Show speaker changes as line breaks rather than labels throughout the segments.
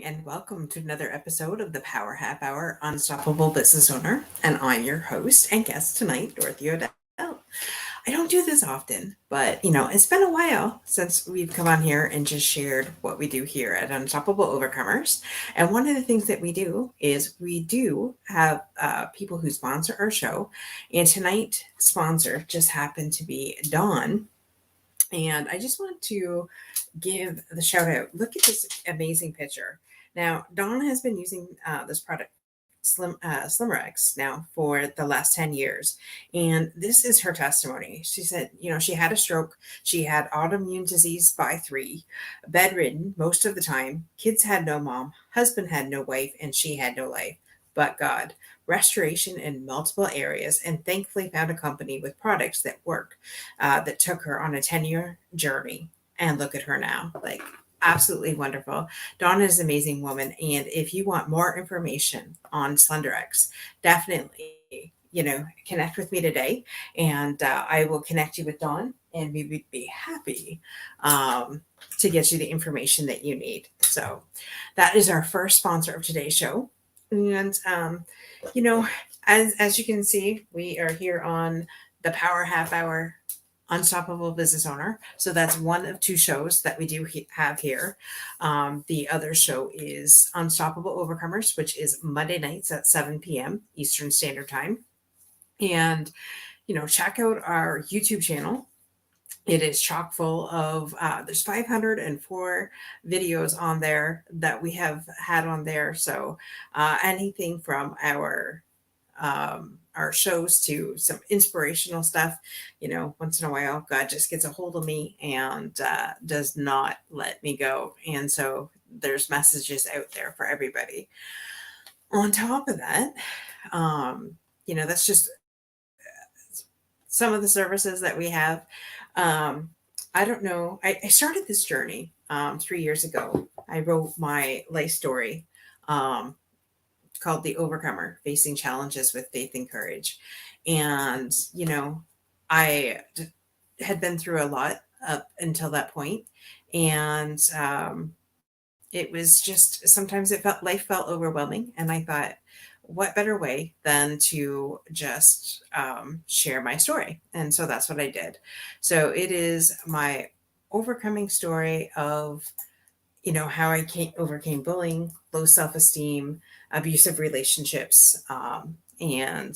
and welcome to another episode of the Power Half Hour Unstoppable Business Owner. And I'm your host and guest tonight, Dorothy O'Dell. I don't do this often, but it's been a while since we've come on here and just shared what we do here at Unstoppable Overcomers. And one of the things that we do is we do have people who sponsor our show. And tonight's sponsor just happened to be Dawn. And I just want to give the shout out. Look at this amazing picture. Now, Dawn has been using this product, Slimrex, now for the last 10 years. And this is her testimony. She said, she had a stroke. She had autoimmune disease by 3, bedridden most of the time. Kids had no mom, husband had no wife, and she had no life. But God, restoration in multiple areas, and thankfully found a company with products that work that took her on a 10-year journey. And look at her now, like absolutely wonderful. Dawn is an amazing woman. And if you want more information on SlenderX, definitely, connect with me today and I will connect you with Dawn and we would be happy to get you the information that you need. So that is our first sponsor of today's show. And, as you can see, we are here on the Power Half Hour Unstoppable Business Owner. So that's one of 2 shows that we do have here. The other show is Unstoppable Overcomers, which is Monday nights at 7 p.m. Eastern Standard Time. And, check out our YouTube channel. It is chock full of, there's 504 videos on there that we have had on there. So anything from our shows to some inspirational stuff, once in a while, God just gets a hold of me and does not let me go. And so there's messages out there for everybody. On top of that, that's just some of the services that we have. I don't know. I started this journey 3 years ago. I wrote my life story called The Overcomer, Facing Challenges with Faith and Courage. And, I had been through a lot up until that point. And it was just, sometimes life felt overwhelming. And I thought, what better way than to just share my story? And so that's what I did. So it is my overcoming story of, how I overcame bullying, low self-esteem, abusive relationships, and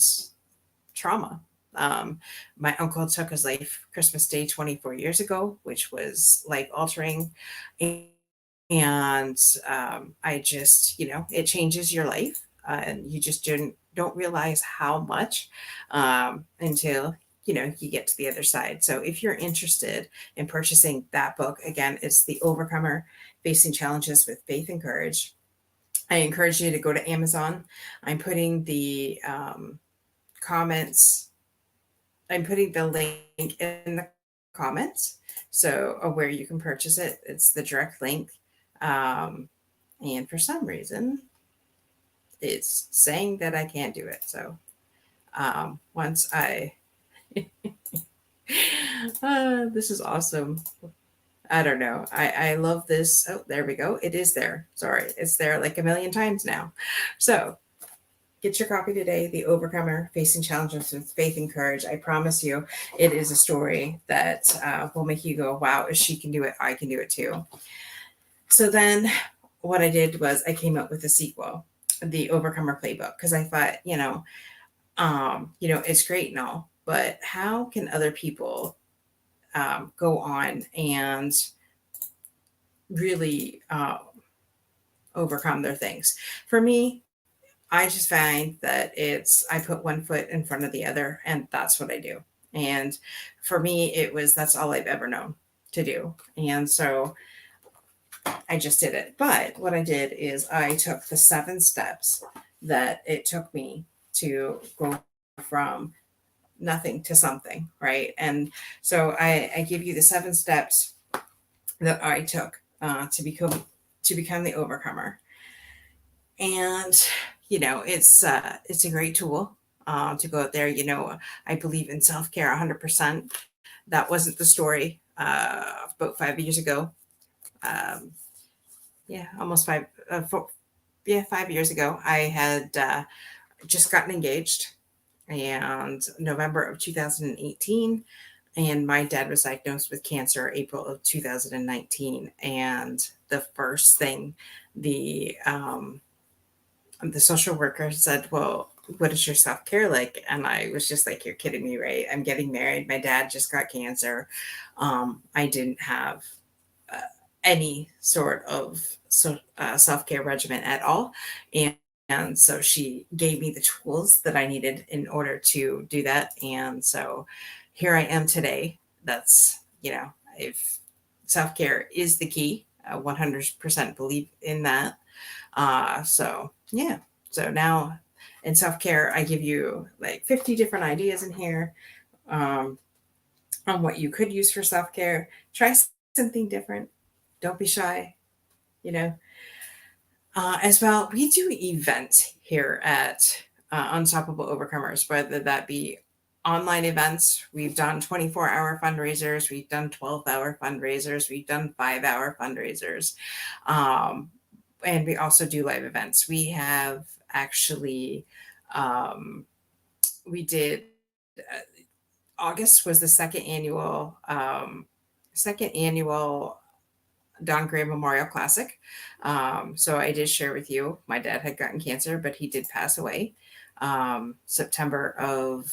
trauma. My uncle took his life Christmas Day 24 years ago, which was life altering. And I just, it changes your life. And you just don't realize how much until you get to the other side. So if you're interested in purchasing that book, again, it's The Overcomer, Facing Challenges with Faith and Courage. I encourage you to go to Amazon. I'm putting the comments. I'm putting the link in the comments, so where you can purchase it. It's the direct link. And for some reason, it's saying that I can't do it. So once I, this is awesome. I don't know. I love this. Oh, there we go. It is there. Sorry. It's there like a million times now. So get your copy today, The Overcomer, Facing Challenges with Faith and Courage. I promise you, it is a story that will make you go, wow, if she can do it, I can do it too. So then what I did was I came up with a sequel, The Overcomer Playbook, because I thought, it's great and all, but how can other people go on and really overcome their things? For me, I just find that I put one foot in front of the other, and that's what I do. And for me, that's all I've ever known to do. And so I just did it. But what I did is I took the 7 steps that it took me to go from nothing to something, right? And so I give you the 7 steps that I took to become the overcomer. And it's a great tool to go out there. I believe in self-care 100%. That wasn't the story about 5 years ago. Almost 5 years ago, I had just gotten engaged, and November of 2018, and my dad was diagnosed with cancer April of 2019. And the first thing the social worker said, well, what is your self-care like? And I was just like, you're kidding me, right? I'm getting married. My dad just got cancer. I didn't have uh, any sort of self-care regimen at all. And so she gave me the tools that I needed in order to do that. And so here I am today. That's, if self-care is the key, I 100% believe in that. So yeah. So now in self-care, I give you like 50 different ideas in here um, on what you could use for self-care. Try something different. Don't be shy, you know. As well, we do events here at Unstoppable Overcomers, whether that be online events. We've done 24-hour fundraisers. We've done 12-hour fundraisers. We've done 5-hour fundraisers. And we also do live events. We have actually, we did, August was the second annual Don Gray Memorial Classic. So I did share with you, my dad had gotten cancer, but he did pass away September of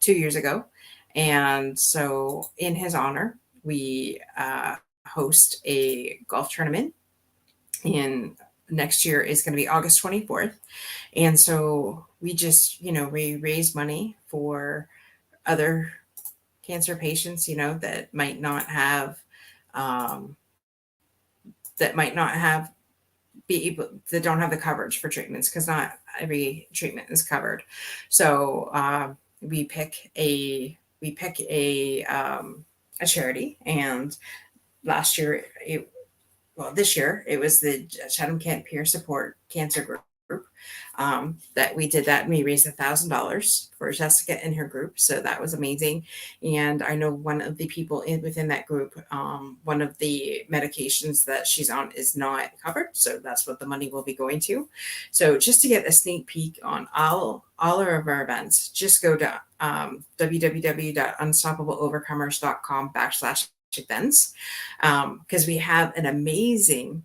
2 years ago. And so in his honor, we host a golf tournament. And next year is going to be August 24th. And so we just, we raise money for other cancer patients, that might not have, um, that don't have the coverage for treatments, because not every treatment is covered. So we pick a charity, and this year it was the Chatham-Kent Peer Support Cancer Group that we did that, and we raised $1,000 for Jessica and her group. So that was amazing. And I know one of the people within that group, one of the medications that she's on is not covered. So that's what the money will be going to. So just to get a sneak peek on all of our events, just go to www.unstoppableovercomers.com/events, because we have an amazing.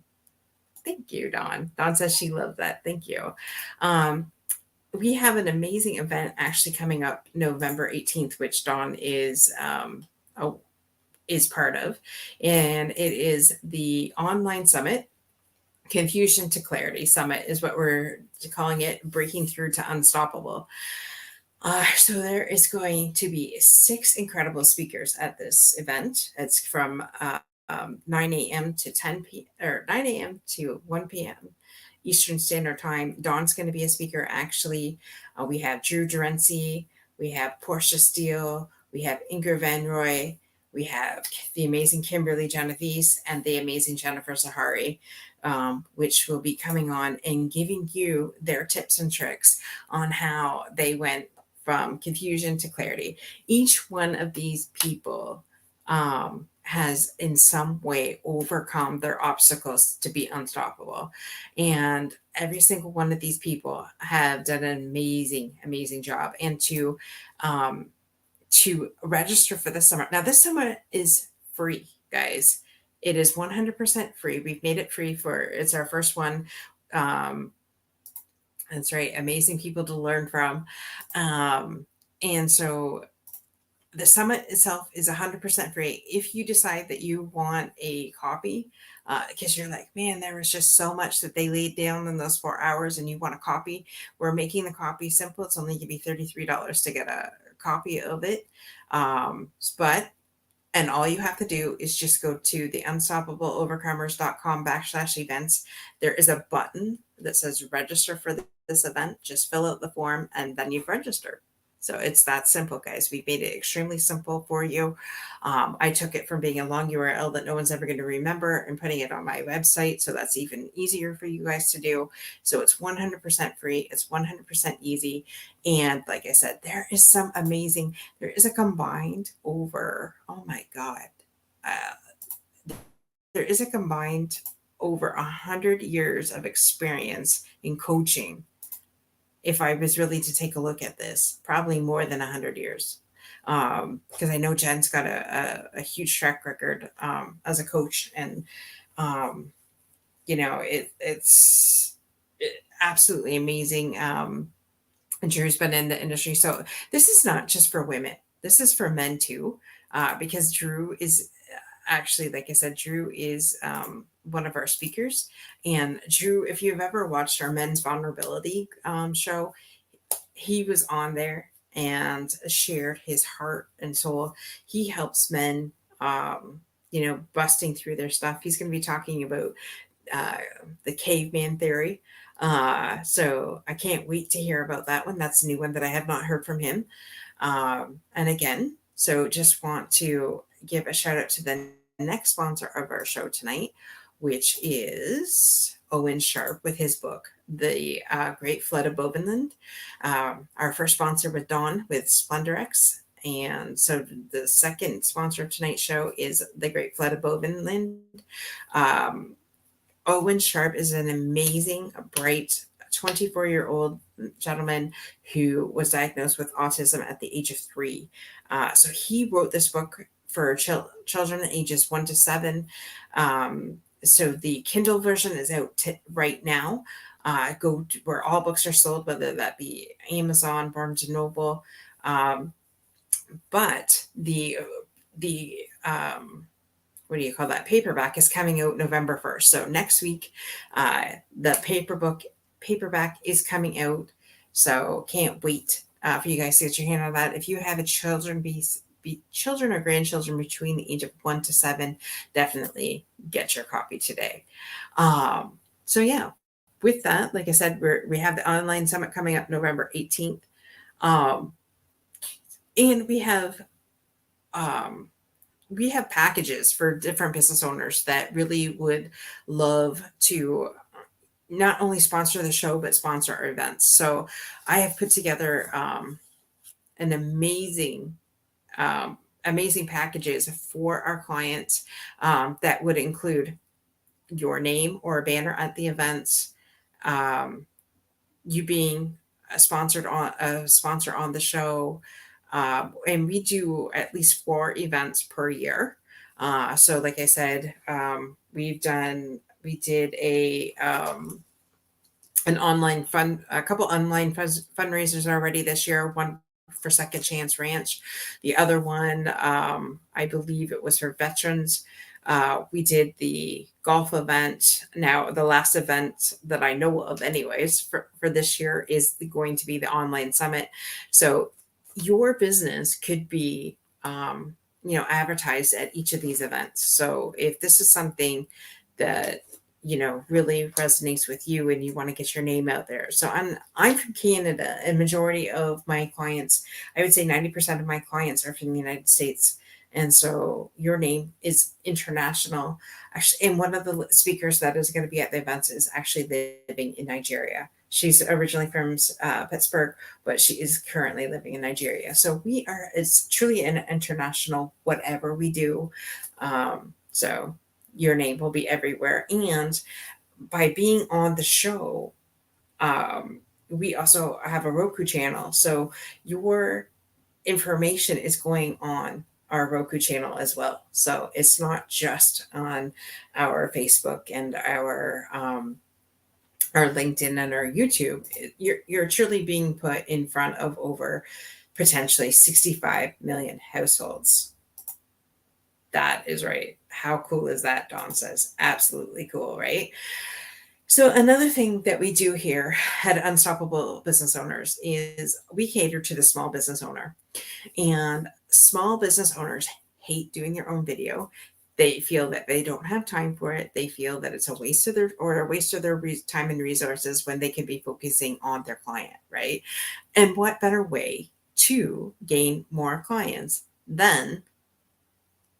Thank you, Dawn. Dawn says she loved that. Thank you. We have an amazing event actually coming up November 18th, which Dawn is part of, and it is the online summit. Confusion to Clarity Summit is what we're calling it, breaking through to unstoppable. So there is going to be 6 incredible speakers at this event. It's from 9 a.m. to 10 p.m. or 9 a.m. to 1 p.m. Eastern Standard Time. Dawn's going to be a speaker. Actually, we have Drew Gerency, we have Portia Steele, we have Inger Van Roy, we have the amazing Kimberly Genovese, and the amazing Jennifer Zahari, which will be coming on and giving you their tips and tricks on how they went from confusion to clarity. Each one of these people has in some way overcome their obstacles to be unstoppable. And every single one of these people have done an amazing, amazing job. And to register for the summit. Now, this summit is free, guys. It is 100% free. We've made it free it's our first one. That's right. Amazing people to learn from. And so the summit itself is 100% free. If you decide that you want a copy, because you're like, man, there was just so much that they laid down in those 4 hours, and you want a copy, we're making the copy simple. It's only going to be $33 to get a copy of it. And all you have to do is just go to the unstoppableovercomers.com/events. There is a button that says register for this event. Just fill out the form, and then you've registered. So it's that simple, guys. We made it extremely simple for you. I took it from being a long URL that no one's ever going to remember and putting it on my website. So that's even easier for you guys to do. So it's 100% free. It's 100% easy. And like I said, there is a combined over, oh my God. There is a combined over 100 years of experience in coaching. If I was really to take a look at this, probably more than 100 years. Because I know Jen's got a huge track record as a coach, and it's absolutely amazing. And Drew's been in the industry, so this is not just for women. This is for men too, because Drew is actually, like I said, Drew is one of our speakers. And Drew, if you've ever watched our men's vulnerability show, he was on there and shared his heart and soul. He helps men, busting through their stuff. He's going to be talking about uh, the caveman theory. So I can't wait to hear about that one. That's a new one that I have not heard from him. And again, so just want to give a shout out to the next sponsor of our show tonight, which is Owen Sharp with his book, The Great Flood of Bovenland. Our first sponsor was Dawn with Splendorex. And so the second sponsor of tonight's show is The Great Flood of Bovenland. Owen Sharp is an amazing, bright 24-year-old gentleman who was diagnosed with autism at the age of 3. So he wrote this book for children ages 1 to 7. So the Kindle version is out right now. Go to where all books are sold, whether that be Amazon, Barnes and Noble. But the what do you call that? Paperback is coming out November 1st. So next week, the paperback is coming out. So can't wait for you guys to get your hand on that. If you have a children, be children or grandchildren between the age of 1 to 7, definitely get your copy today. So yeah, with that, like I said, we have the online summit coming up November 18th. And we have packages for different business owners that really would love to not only sponsor the show, but sponsor our events. So I have put together an amazing packages for our clients that would include your name or a banner at the events, you being a sponsor on the show. And we do at least 4 events per year. So like I said, we did a couple online fundraisers already this year. One for Second Chance Ranch. The other one, I believe it was for veterans. We did the golf event. Now, the last event that I know of anyways for this year is going to be the online summit. So your business could be, advertised at each of these events. So if this is something that, really resonates with you and you want to get your name out there. So I'm from Canada, and majority of my clients, I would say 90% of my clients are from the United States. And so your name is international. Actually, and one of the speakers that is going to be at the events is actually living in Nigeria. She's originally from Pittsburgh, but she is currently living in Nigeria. So it's truly an international whatever we do. So your name will be everywhere. And by being on the show, we also have a Roku channel. So your information is going on our Roku channel as well. So it's not just on our Facebook and our LinkedIn and our YouTube. You're truly being put in front of over potentially 65 million households. That is right. How cool is that? Dawn says. Absolutely cool, right? So another thing that we do here at Unstoppable Business Owners is we cater to the small business owner. And small business owners hate doing their own video. They feel that they don't have time for it. They feel that it's a waste of their time and resources when they can be focusing on their client, right? And what better way to gain more clients than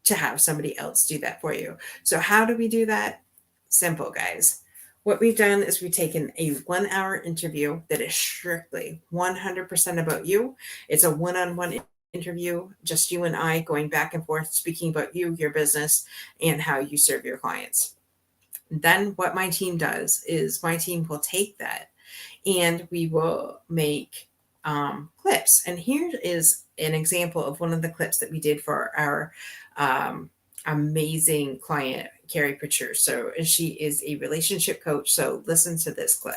to have somebody else do that for you? So how do we do that? Simple, guys. What we've done is we've taken a 1-hour interview that is strictly 100% about you. It's a one-on-one interview, just you and I going back and forth, speaking about you, your business, and how you serve your clients. Then what my team does is my team will take that and we will make clips. And here is an example of one of the clips that we did for our amazing client, Carrie Pritchard. So, and she is a relationship coach. So listen to this clip.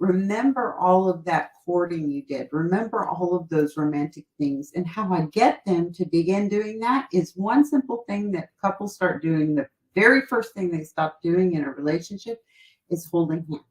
Remember all of that courting you did. Remember all of those romantic things. And how I get them to begin doing that is one simple thing that couples start doing. The very first thing they stop doing in a relationship is holding hands.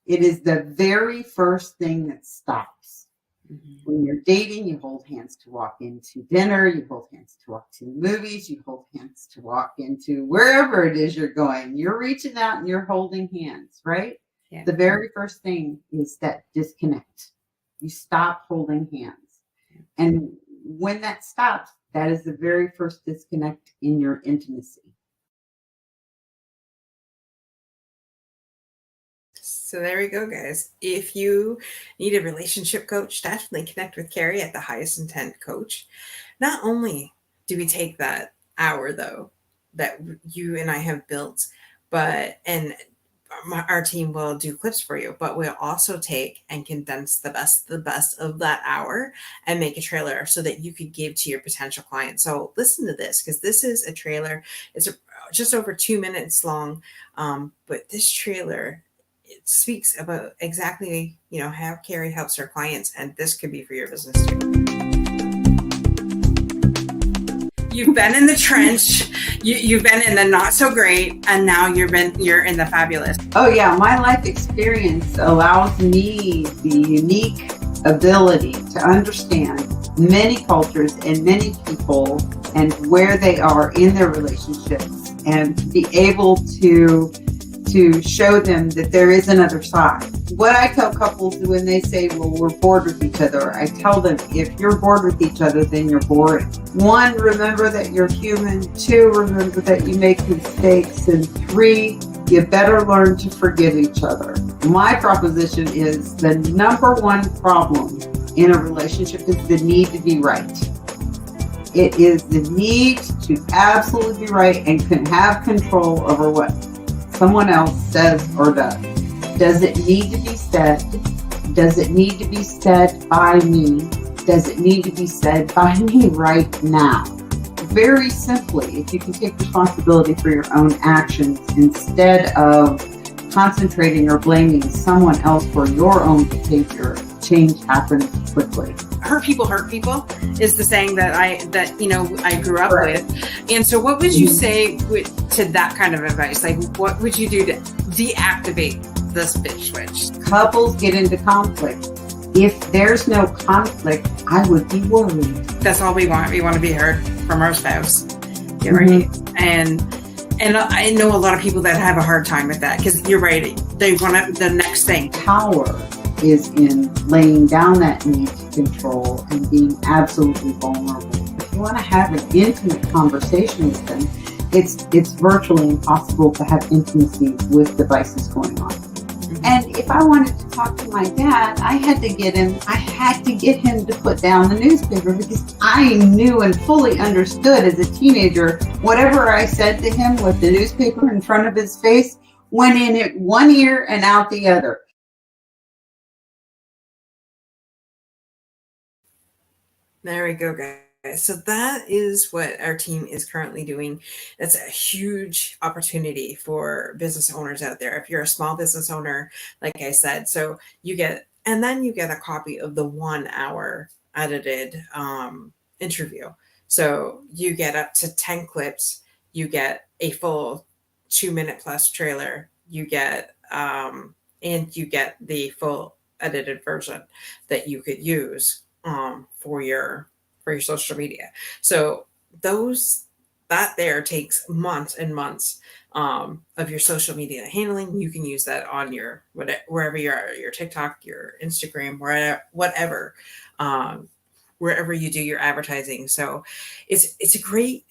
It is the very first thing that stops. Mm-hmm. When you're dating, you hold hands to walk into dinner, you hold hands to walk to the movies, you hold hands to walk into wherever it is you're going. You're reaching out and you're holding hands, right? Yeah. The very first thing is that disconnect. You stop holding hands. Yeah. And when that stops, that is the very first disconnect in your intimacy.
So there we go, guys. If you need a relationship coach, definitely connect with Carrie at the Highest Intent Coach. Not only do we take that hour, though, that you and I have built, but our team will do clips for you, but we'll also take and condense the best of that hour and make a trailer so that you could give to your potential client. So listen to this, because this is a trailer. It's just over 2 minutes long, but this trailer, it speaks about exactly, how Carrie helps her clients, and this could be for your business too. You've been in the trench, you've been in the not so great, and now you're in the fabulous.
Oh yeah, my life experience allows me the unique ability to understand many cultures and many people and where they are in their relationships, and to be able to show them that there is another side. What I tell couples when they say, well, we're bored with each other, I tell them, if you're bored with each other, then you're boring. 1, remember that you're human. 2, remember that you make mistakes. And 3, you better learn to forgive each other. My proposition is the number one problem in a relationship is the need to be right. It is the need to absolutely be right and can have control over what someone else says or does. Does it need to be said? Does it need to be said by me? Does it need to be said by me right now? Very simply, if you can take responsibility for your own actions instead of concentrating or blaming someone else for your own behavior, change happens quickly.
Hurt people is the saying that I grew up with. And so what would you say to that kind of advice? Like, what would you do to deactivate this bitch switch?
Couples get into conflict. If there's no conflict, I would be worried.
That's all we want. We want to be heard from our spouse. Yeah, right. Mm-hmm. And I know a lot of people that have a hard time with that, because you're right. They want the next thing.
Power is in laying down that need to control and being absolutely vulnerable. If you want to have an intimate conversation with them, it's virtually impossible to have intimacy with devices going on. Mm-hmm. And if I wanted to talk to my dad, I had to get him to put down the newspaper, because I knew and fully understood as a teenager, whatever I said to him with the newspaper in front of his face went in at one ear and out the other.
There we go, guys. So that is what our team is currently doing. That's a huge opportunity for business owners out there. If you're a small business owner, like I said, so you get a copy of the 1 hour edited interview. So you get up to 10 clips, you get a full 2 minute plus trailer, you get and you get the full edited version that you could use for your social media. So that there takes months and months of your social media handling. You can use that on your wherever you are, your TikTok, your Instagram, whatever, wherever you do your advertising. So it's a great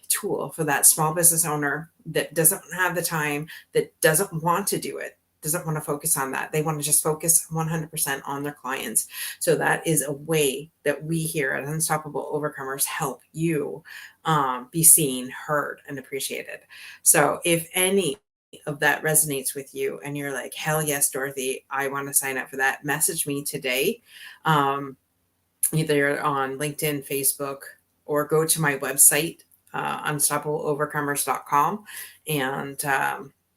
tool for that small business owner that doesn't have the time, that doesn't want to do it, doesn't want to focus on that. They want to just focus 100% on their clients. So that is a way that we here at Unstoppable Overcomers help you be seen, heard, and appreciated. So if any of that resonates with you and you're like, hell yes, Dorothy, I want to sign up for that, message me today, either on LinkedIn, Facebook, or go to my website, unstoppableovercomers.com, and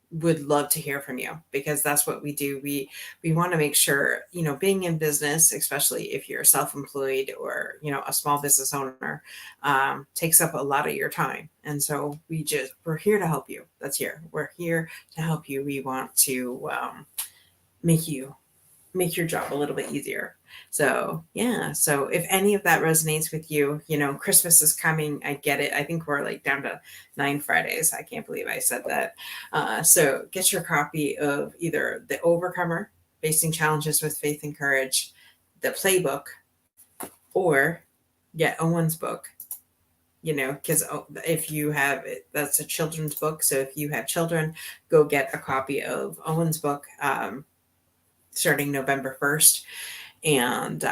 would love to hear from you, because that's what we do. We want to make sure, being in business, especially if you're self-employed or, a small business owner, takes up a lot of your time. And so we're here to help you. We're here to help you. We want to make your job a little bit easier. So yeah. So if any of that resonates with you, Christmas is coming. I get it. I think we're like down to 9 Fridays. I can't believe I said that. So get your copy of either the Overcomer, Facing Challenges with Faith and Courage, the Playbook, or get Owen's book. Because if you have it, that's a children's book. So if you have children, go get a copy of Owen's book. Starting November 1st. And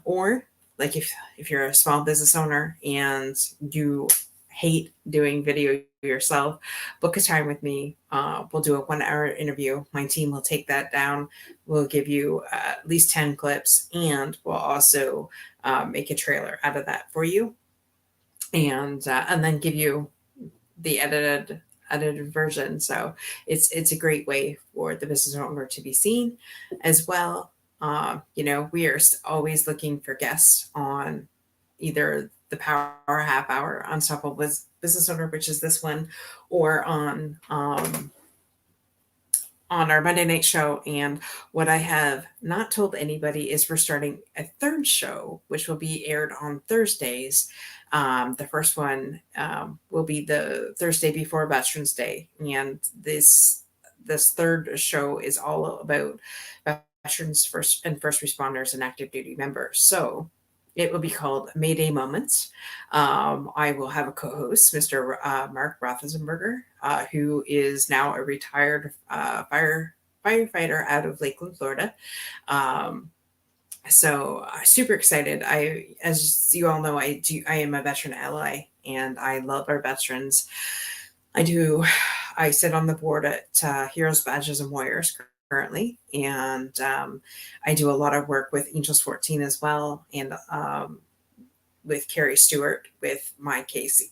or like if you're a small business owner and you hate doing video yourself, book a time with me. We'll do a 1-hour interview. My team will take that down. We'll give you at least 10 clips, and we'll also make a trailer out of that for you, and then give you the edited version. So it's a great way for the business owner to be seen as well. We are always looking for guests on either the Power Half Hour, Unstoppable Business Owner, which is this one, or on our Monday night show. And what I have not told anybody is we're starting a third show, which will be aired on Thursdays. The first one will be the Thursday before Veterans Day. And this third show is all about veterans first responders and active duty members. So it will be called Mayday Moments. I will have a co-host, Mr. Mark Rothenberger, who is now a retired firefighter out of Lakeland, Florida. So super excited. As you all know, I am a veteran ally, and I love our veterans. I sit on the board at Heroes, Badges, and Warriors currently, and I do a lot of work with Angels 14 as well, and with Carrie Stewart with my Casey.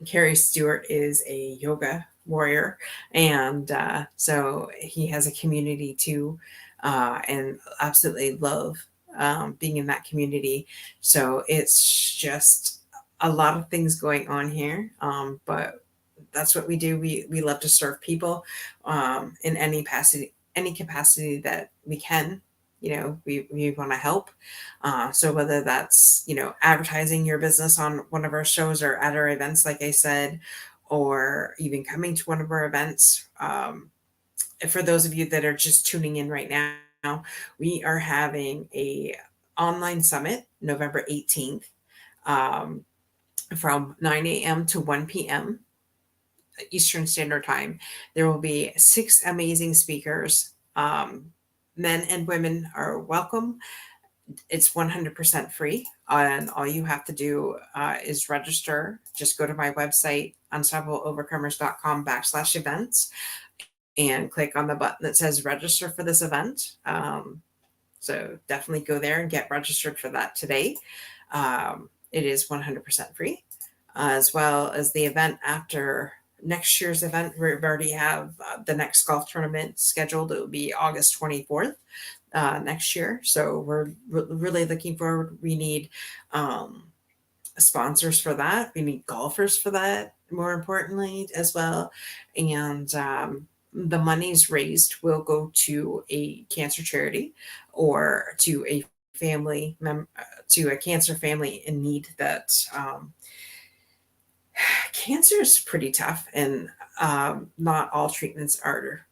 Carrie Stewart is a yoga warrior, and so he has a community too, and absolutely love being in that community. So it's just a lot of things going on here, but that's what we do. We love to serve people in any capacity that we can. We want to help. So whether that's, advertising your business on one of our shows or at our events, like I said, or even coming to one of our events. For those of you that are just tuning in right now, we are having a online summit November 18th from 9 a.m. to 1 p.m. Eastern Standard Time. There will be 6 amazing speakers. Men and women are welcome. It's 100% free, and all you have to do is register. Just go to my website, unstoppableovercomers.com/events, and click on the button that says register for this event. So definitely go there and get registered for that today. It is 100% free, as well as the event after next year's event. We already have the next golf tournament scheduled. It will be August 24th next year. So we're really looking forward. We need sponsors for that. We need golfers for that, more importantly, as well. And the monies raised will go to a cancer charity or to a to a cancer family in need. That cancer is pretty tough, and not all treatments are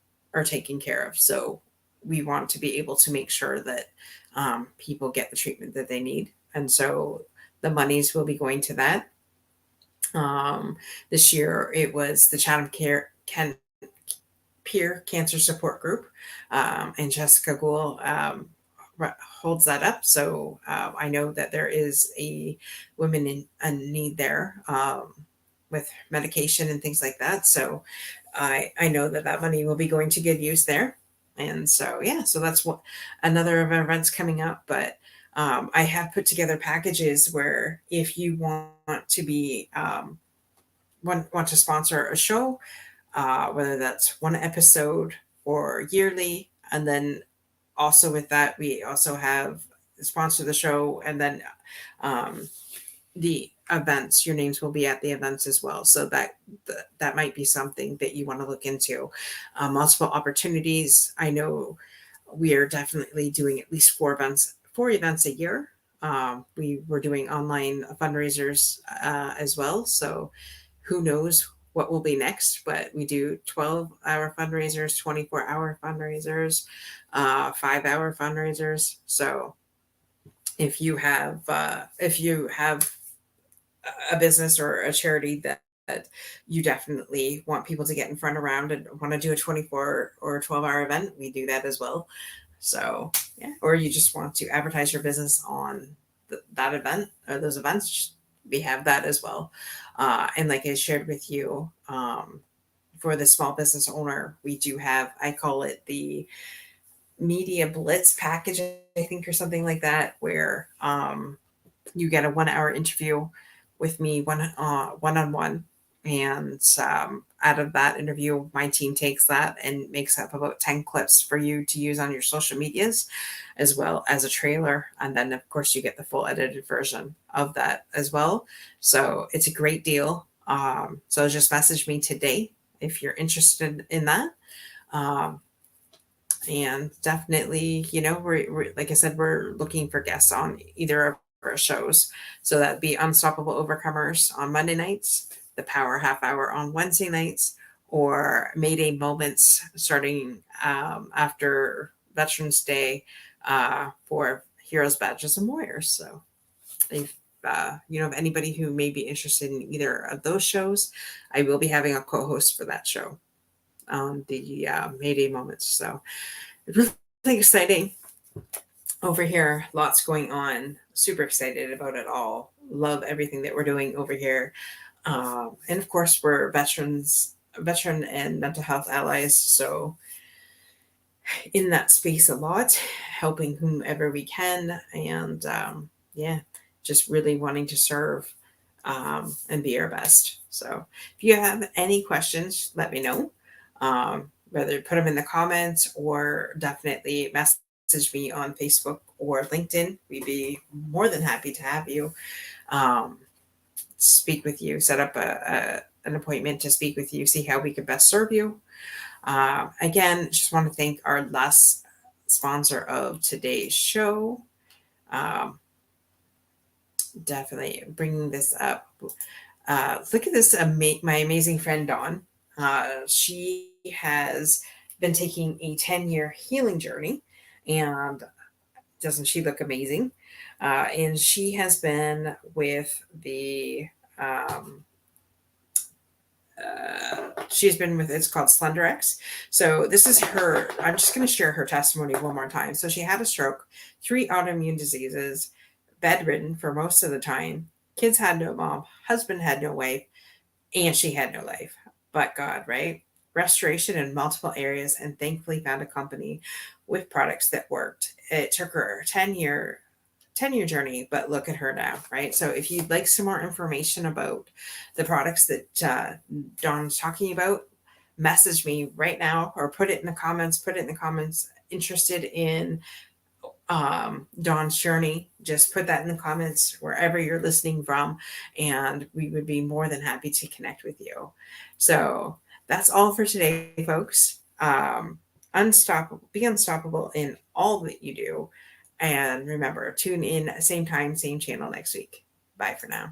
taken care of. So we want to be able to make sure that people get the treatment that they need. And so the monies will be going to that. This year it was the Chatham can peer cancer support group, and Jessica Gould holds that up. So I know that there is a women in a need there, with medication and things like that. So I know that that money will be going to good use there. And so, yeah, so that's what another of our events coming up. But I have put together packages where if you want to be, want to sponsor a show, whether that's one episode or yearly. And then also with that, we also have sponsor the show, and then um, the events, your names will be at the events as well. So that might be something that you want to look into. Multiple opportunities. I know we are definitely doing at least four events a year. We were doing online fundraisers as well. So who knows what will be next, but we do 12-hour fundraisers, 24-hour fundraisers, 5-hour fundraisers. So if you have a business or a charity that you definitely want people to get in front around and want to do a 24 or 12-hour event, we do that as well. So yeah, or you just want to advertise your business on that event or those events, we have that as well. And like I shared with you, for the small business owner, we do have, I call it the media blitz package, I think, or something like that, where you get a 1 hour interview with me, one on one. And out of that interview, my team takes that and makes up about 10 clips for you to use on your social medias, as well as a trailer. And then, of course, you get the full edited version of that as well. So it's a great deal. So just message me today if you're interested in that. And definitely, we're like I said, we're looking for guests on either of our shows. So that'd be Unstoppable Overcomers on Monday nights, the Power Half Hour on Wednesday nights, or Mayday Moments starting after Veterans Day, for Heroes, Badges, and Warriors. So if of anybody who may be interested in either of those shows, I will be having a co-host for that show on the Mayday Moments. So really exciting over here. Lots going on. Super excited about it all. Love everything that we're doing over here. And of course, we're veteran and mental health allies. So in that space a lot, helping whomever we can. And just really wanting to serve and be our best. So if you have any questions, let me know. Whether put them in the comments or definitely message me on Facebook or LinkedIn. We'd be more than happy to have you speak with you, set up an appointment to speak with you, see how we could best serve you. Again, just want to thank our last sponsor of today's show. Definitely bringing this up. Look at this, my amazing friend Dawn. She has been taking a 10-year healing journey, and doesn't she look amazing? And she has been with she's been with, it's called SlenderX. So this is her. I'm just going to share her testimony one more time. So she had a stroke, 3 autoimmune diseases, bedridden for most of the time. Kids had no mom, husband had no wife, and she had no life. But God, right? Restoration in multiple areas, and thankfully found a company with products that worked. It took her a 10-year journey, but look at her now, right? So if you'd like some more information about the products that Dawn's talking about, message me right now or put it in the comments. Interested in Dawn's journey, just put that in the comments wherever you're listening from, and we would be more than happy to connect with you. So that's all for today, folks. Be unstoppable in all that you do. And remember, tune in, same time, same channel next week. Bye for now.